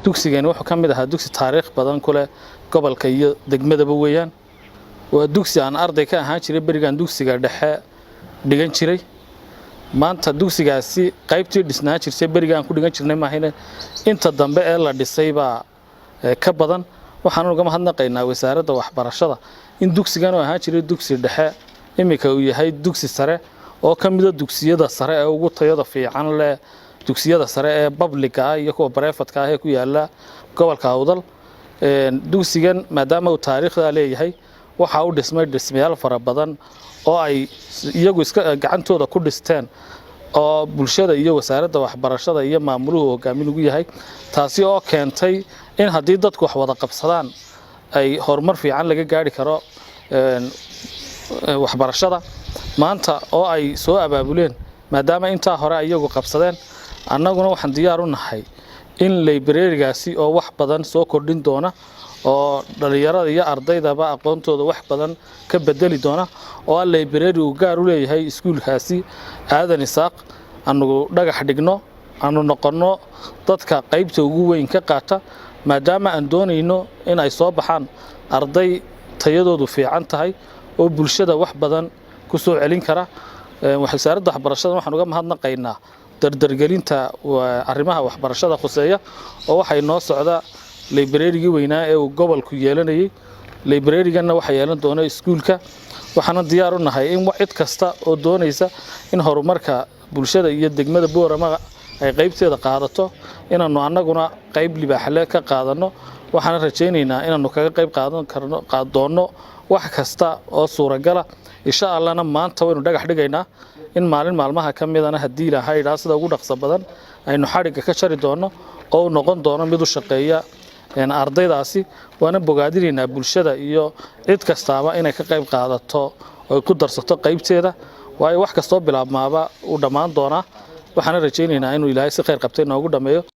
dugsigan wuxuu ka mid ahaa dugsi taariikh badan ku leh gobolka iyo degmadaba weeyaan waa dugsi aan arday ka ahaan jiray barigan dugsiga dhexe dhigan jiray maanta dugsigaasi qaybtii dhisnaa jirtay barigan ku dhigan jirnay maahine inta dambe ee la dhisay baa ka badan waxaan uga mahadnaqaynaa wasaaradda waxbarashada in dugsigan oo ahaan jiray dugsi dhexe imika uu yahay dugsi sare oo ka mid ah dugsiyada sare ee ugu tayada fiican leh dugsiyada sare ee public ah iyo kuwa private ah ee ku yaala gobolka Awdal dugsigan maadaama uu taariikhda leeyahay waxa uu dhismay dhismayaal fara badan oo ay iyagu iska gacantooda ku dhisteen oo bulshada iyo wasaaradda waxbarashada iyo maamuluhu hogaamin ugu yahay taasi oo keentay in haddii dadku wax wada qabsadaan ay horumar fiican laga gaari karo waxbarashada maanta oo ay soo abaabuleen maadaama inta hore iyagu qabsadeen annaguna waxaan diyaar u nahay in library-gaasi oo wax badan soo kordhin doona oo dhalinyarada iyo ardaydaba aqoontooda wax badan ka bedeli doona oo library uu gaar u leeyahay iskuulkaasi aadan isaaq aanu dhagax dhigno aanu noqono dadka qaybta ugu weyn ka qaata maadaama aan doonayno in ay soo baxaan arday tayadoodu fiican tahay oo bulshada wax badan ku soo celin kara wasaaradda waxbarashada waxaan uga mahadnaqaynaa dardargelinta arrimaha waxbarashada khuseeya oo waxay noo socda library-gii weynaa ee uu gobolku yeelanayay library-gana waxa yeelan doona iskuulka waxaana diyaar u nahay in cid kasta oo doonaysa in horumarka bulshada iyo degmada Boorama ay qaybteeda qaadato inaanu annaguna qayb libaaxle ka qaadano waxaan rajaynaynaa inaanu kaga qayb qaadano wax kasta oo suuragal ah insha Allahna maanta waynu dhagax dhigaynaa in maalmaha ka midana hadii Ilaahay sida ugu dhaqso badan aynu xariga ka jari doono oo noqon doono mid u shaqeeya ardaydaasi waana bogaadinaynaa bulshada iyo cid kastaaba inay ka qayb qaadato oo ku darsato qaybteeda waayo wax kasta oo bilaabmaaba uu dhamaan doona waxaan rajaynaynaa inuu Ilaahay si khayr qabtay noogu dhameeyo